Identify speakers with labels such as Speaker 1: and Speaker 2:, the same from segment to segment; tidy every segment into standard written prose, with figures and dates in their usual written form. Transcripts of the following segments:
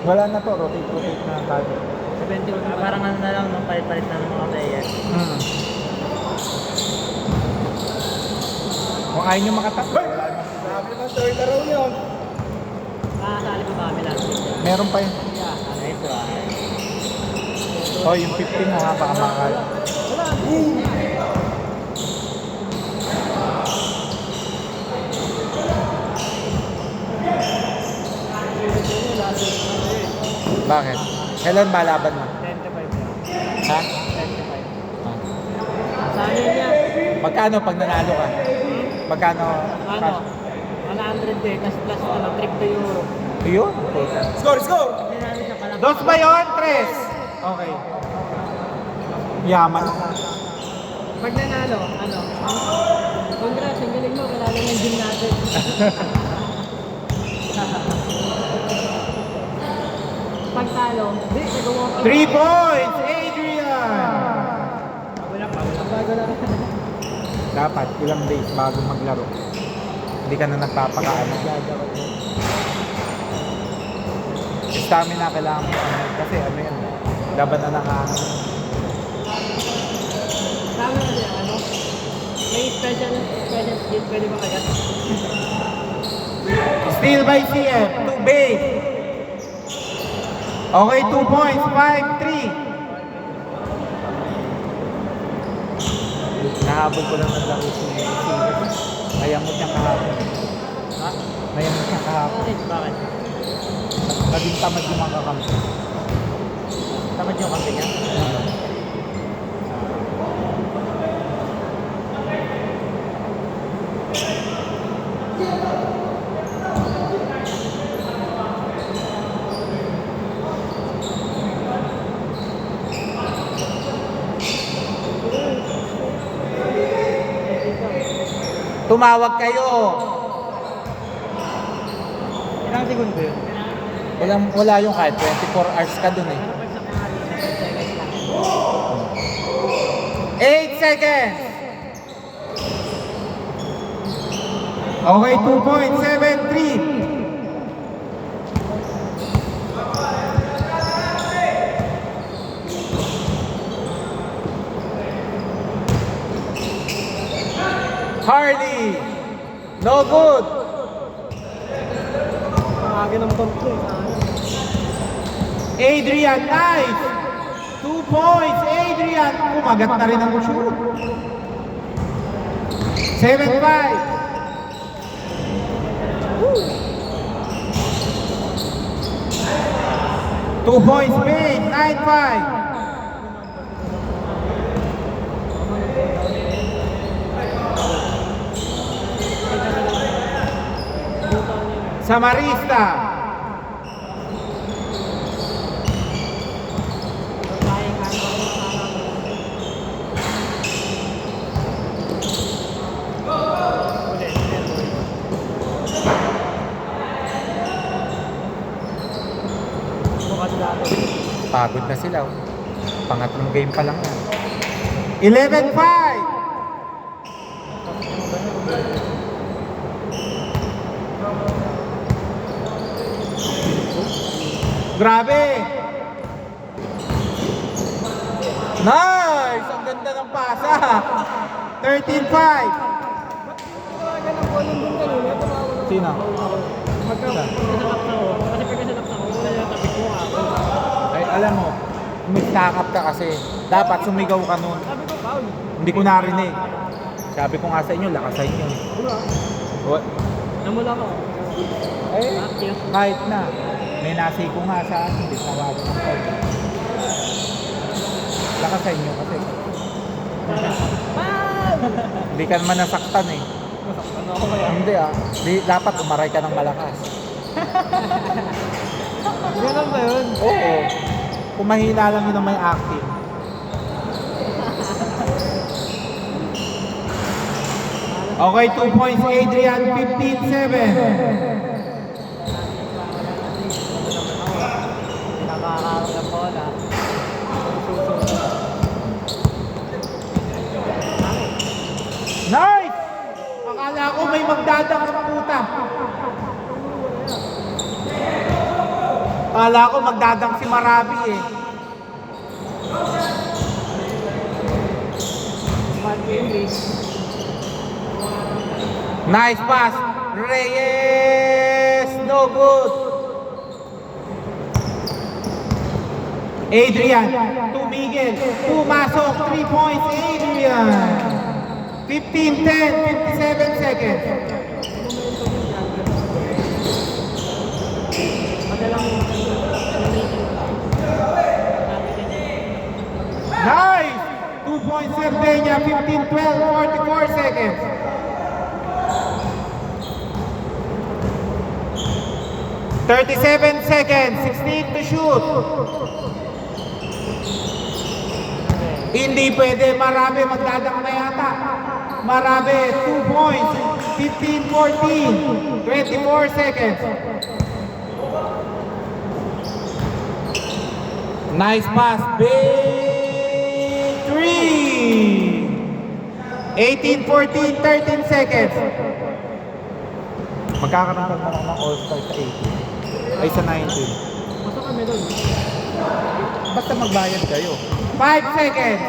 Speaker 1: Wala na to, rotate na tayo.
Speaker 2: 71, parang ano na lang, no? Palit-palit na ng mga player.
Speaker 1: Kung ayaw nyo makatakbo, wala na.
Speaker 3: Sabi naman, third na raw yun.
Speaker 2: Nakakasali pa ba kami last week?
Speaker 1: Meron pa yun.
Speaker 2: Ito ah.
Speaker 1: Oh, yung 15 mo ha, baka makakaya. Bakit? Kailan ba laban mo?
Speaker 2: 25 lang.
Speaker 1: Ha?
Speaker 2: 25. Sabi niya,
Speaker 1: Magkano pag nanalo ka? Magkano?
Speaker 2: ano, 100 day, tas plus ano, trip to Europe.
Speaker 1: Yun?
Speaker 3: Score, score!
Speaker 2: Hindi namin siya pala.
Speaker 1: Dos ba yun? Tres? Okay. Yaman.
Speaker 2: Pag nanalo, ano, congrats, ang galing mo, kalala ng gym natin. Pag talo, di, nagawa ko.
Speaker 1: 3 points, Adrian!
Speaker 2: Bago na.
Speaker 1: Dapat ilang days bago maglaro. Hindi ka na nagpapakaano. Stamina kailangan mo. Kasi ano yan, laban na nakahangin.
Speaker 2: Tama na siya, ano? May special skill, pwede ba kaya?
Speaker 1: Steal by CF, 2 base. Okay, 2 points, 5-3. Nahabol ko lang ng laro si CF. Mayamot niya kahapon.
Speaker 2: Ha?
Speaker 1: Mayamot niya kahapon.
Speaker 2: Bakit?
Speaker 1: Naging tamad yung mga kakampi.
Speaker 2: Tamad yung kampi niya?
Speaker 1: Tumawag kayo.
Speaker 2: Ilang segundo yun?
Speaker 1: Wala yung kahit 24 hours ka dun eh. 8 seconds. Okay, 2 points, 7-3. Harley, no good.
Speaker 2: Pangagin ng bump ko.
Speaker 1: Adrian, nice. 2 points, Adrian. Kumagat na rin ang shoot. 7-5. Two points made, 9-5. Samarista. Pagod na sila. Oh. Pangatlong game pa lang yan. 11-5. Grabe! Nice! Ang ganda ng pasa! 13-5. Sino? Ay, alam mo, umitakap ka kasi. Dapat sumigaw ka nun. Hindi ko narinig. Sabi ko nga sa inyo, lakasan nyo. What?
Speaker 2: Namula ko.
Speaker 1: Eh, kahit na. May nasiko nga sa akin, hindi tawagan ng call. Lakasan nyo kasi. Hindi ka naman nasaktan eh.
Speaker 2: Ano ako kaya?
Speaker 1: Hindi ah. Dapat umaray ka ng malakas.
Speaker 2: Ganun ba yun?
Speaker 1: Oo. Kung mahina lang yun ang may acting. Okay, 2 points Adrian, 15-7.
Speaker 2: Nakakaroon ng bola.
Speaker 1: Nice! Akala ko may magdadak ng puta. Kala ko magdadang si Marabi eh.
Speaker 2: Bad game,
Speaker 1: Nice pass. Reyes. No good. Adrian. To Miguel. Pumasok. 3 points. Adrian. 15-10. 57 seconds. Nice. 2 points Cerdeña. 15-12. 44 seconds. 37 seconds, 16 to shoot. Hindi pwede, Marabi magdadang na yata. Marabi, 2 points, 15-14, 24 seconds. Nice pass, big 3. 18-14, 13 seconds. Magkakaroon ka naman ng all-star sa 18. Ay sa 19.
Speaker 2: Pasok kami doon.
Speaker 1: Basta magbayad kayo. 5 seconds.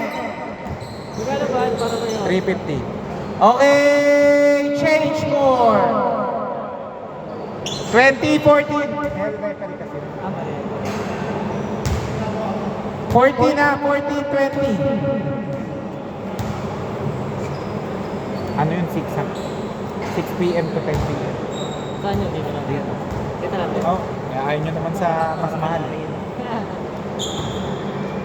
Speaker 2: Magkano ba? Para kayo.
Speaker 1: 350. Okay, change score. 20-14. 40 na, 14-20. Ano yun, 6 p.m. to 10 p.m.
Speaker 2: Saan yun? Dito lang.
Speaker 1: Dito.
Speaker 2: Dito lang.
Speaker 1: Oh, ayaw nyo naman sa mas mahal.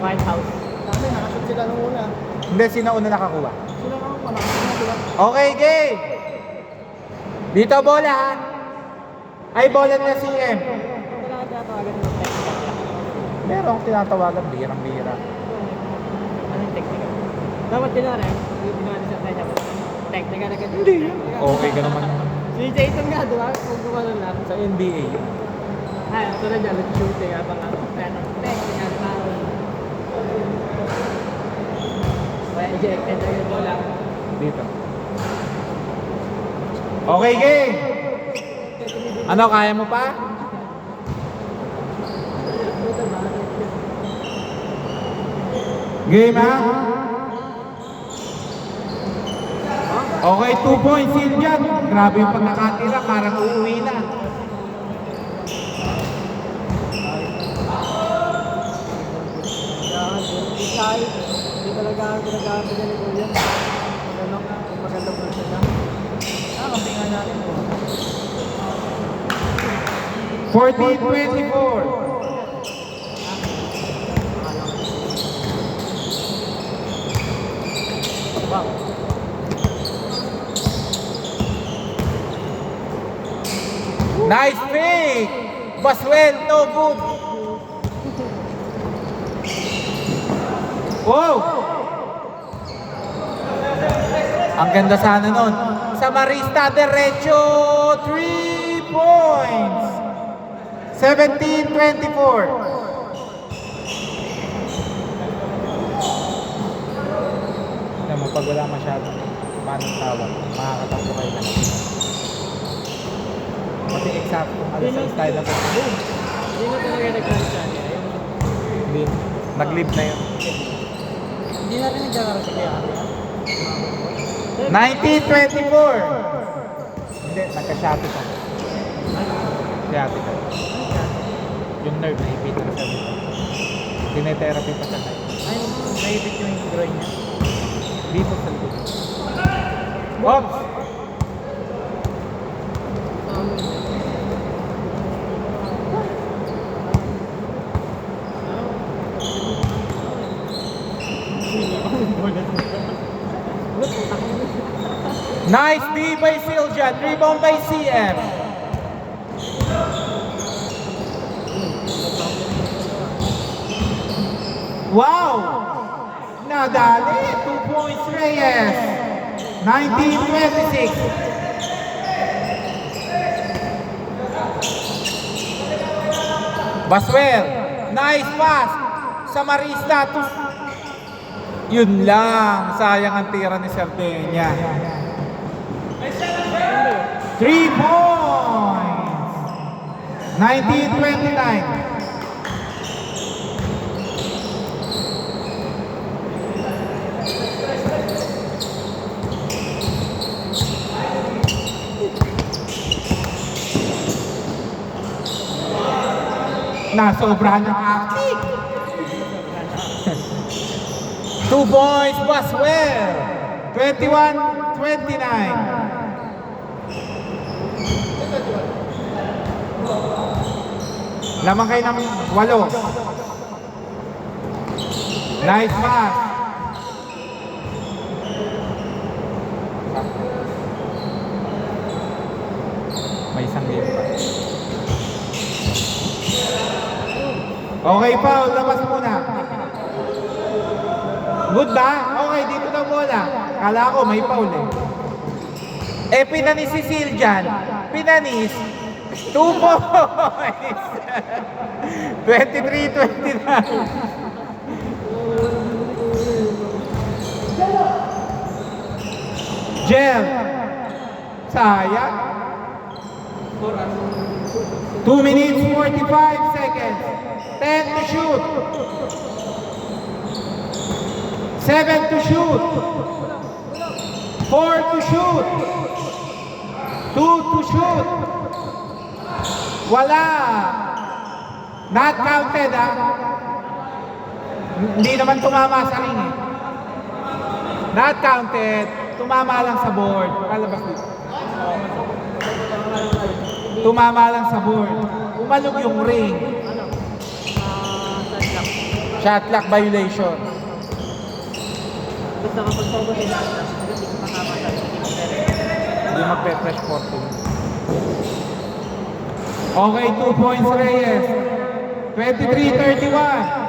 Speaker 2: White House.
Speaker 3: Dami, nakashoot sila nung una.
Speaker 1: Hindi, sino una nakakuha?
Speaker 3: Sila nga ako, nakashoot na sila.
Speaker 1: Okay, game! Dito bola ha? Ay, bola na CM.
Speaker 2: Wala ka tatawagan ng technical.
Speaker 1: Meron akong tinatawagan, bihirang-bihira.
Speaker 2: Ano yung technical? Dapat din na rin. Hindi na rin sa tayo. Technical agad.
Speaker 1: Hindi. Okay ka naman.
Speaker 2: Si Jason nga, di ba? Kung gumano lang.
Speaker 1: Sa NBA yun.
Speaker 2: Ay, ito na dyan. Shooting habang ako. Pero, technical pa. Kaya ejected na yun lang.
Speaker 1: Dito. Okay, game! Ano, kaya mo pa? Game ha? Okay, 2 points yun dyan. Grabe yung pagkakatira, parang uuwi na.
Speaker 2: Hindi talaga ang ginagamit niya ni Kuya. Ano? Magandang person na. Kampi nga natin po.
Speaker 1: 14-24.
Speaker 2: Wow.
Speaker 1: Nice pick! Baswell, no good. Wow! Ang ganda sana nun. Sa Marista Derecho, 3 points. 17-24. Alam mo, pag wala masyadong manong tawag, makakatakbo kayo na. Pati eksakto kung alas 6 tayo na po.
Speaker 2: Hindi na talaga nagkaroon siya niya.
Speaker 1: Hindi. Nag-live na yun.
Speaker 2: Hindi na rin nagkakaroon siya kaya.
Speaker 1: 1924! Hindi, nagka-shotty ka. Shotty ka. Yung nerve na ipit na siya dito. Tinetherapy pa siya tayo.
Speaker 2: Ay, naipit yung groin niya.
Speaker 1: Dito sa likod. Oops! Nice D by Siljan, rebound by CM. Wow! Nadali, 2 points Reyes. 19-26. Baswell, nice pass sa Marista. Yun lang, sayang ang tira ni Cerdeña. 3 points. 19-29. Nasobrahan ng acting. 2 points, Boswell. 21-29. Lamang kayo ng 8. Nice pass. May isang game pa. Okay, Paul, labas muna. Good ba? Okay, dito na muna. Kala ko may Paul eh. Pinanis si Sil dyan. Pinanis. 2 points. 23-29. Jel. Sayang. 2 minutes 45 seconds. 10 to shoot. 7 to shoot. 4 to shoot. 2 to shoot. Wala. Not counted, ha? Hindi naman tumama sa ring, eh. Not counted. Tumama lang sa board. Palabas dito. Tumama lang sa board. Umalog yung ring. Shot clock violation.
Speaker 2: Basta kapag sobo nila, hindi ko makamatay.
Speaker 1: Hindi magpe-fresh 14. Okay, 2 points Reyes. 23-31.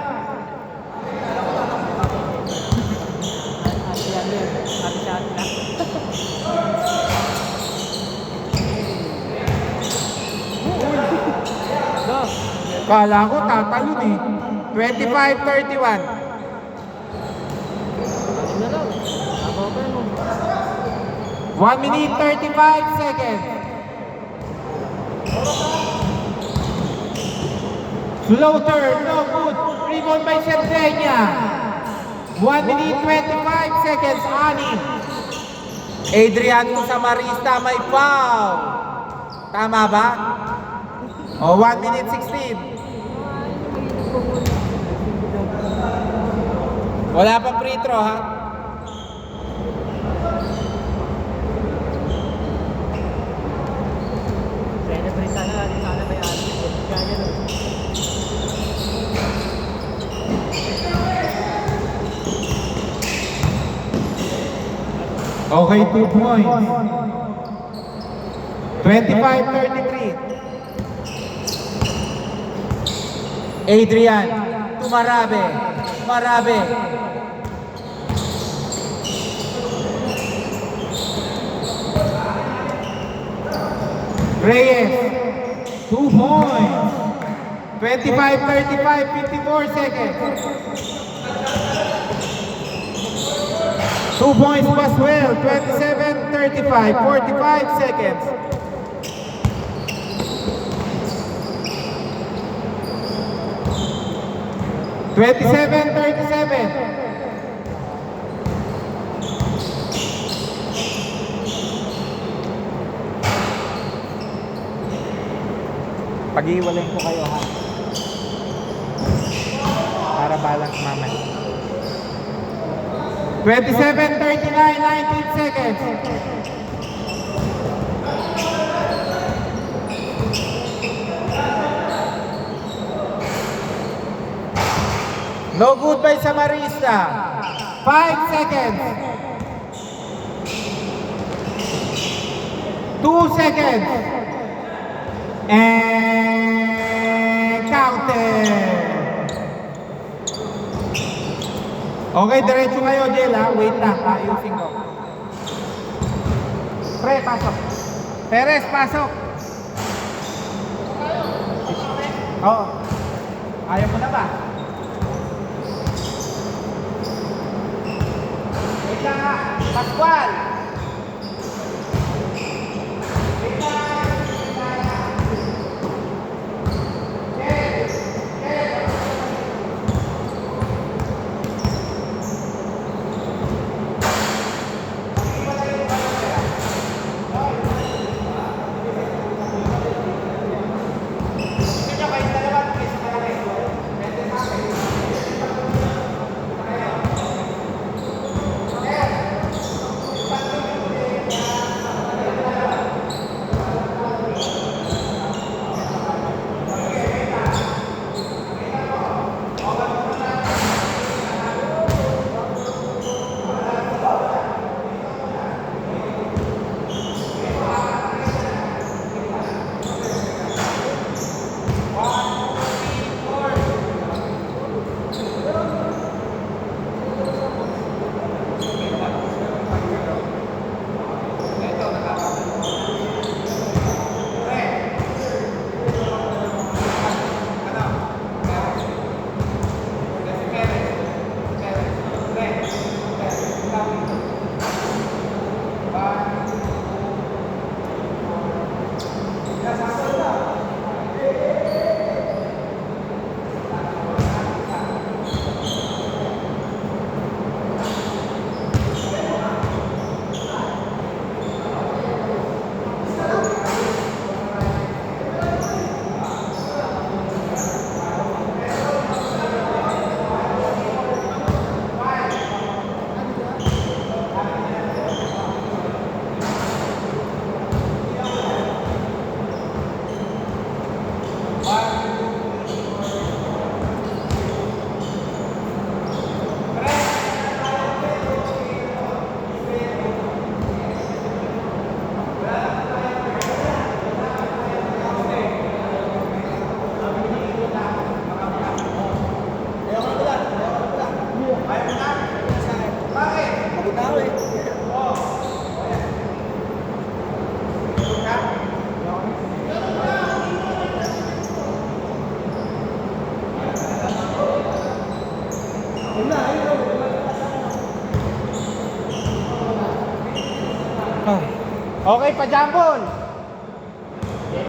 Speaker 1: Kala ko tatalon eh. 25-31.
Speaker 2: Na lang. Ako pa mo.
Speaker 1: 1 minute 35 seconds. Floater, no good. Rebound by Cerdeña. 1 minute 25 seconds. Ani. Adrian Samarista may foul. Tama ba? O, 1 minute 16. Wala pang free throw, ha?
Speaker 2: Celebrate sana natin sana may alis. Kaya nun.
Speaker 1: Okay, 2 points. 25-33. Adrian, Tumarabe. Tumarabe. Reyes, 2 points. 25-35, 54 seconds. 2 points Boswell, 27-35, 45 seconds. (27-37). Pag-iwalayin ko kayo, ha? Para balance mamaya. 27-39, 19 seconds. No good by Samarista. 5 seconds. 2 seconds. And counted. Okay, diretso kayo, Jel, ha? Wait lang, ayusin ko. Pre, pasok. Perez, pasok. Oo. Ayaw mo na ba? Wait lang, ha? Pascual. Wait lang, ha? Okay pa, Jambol!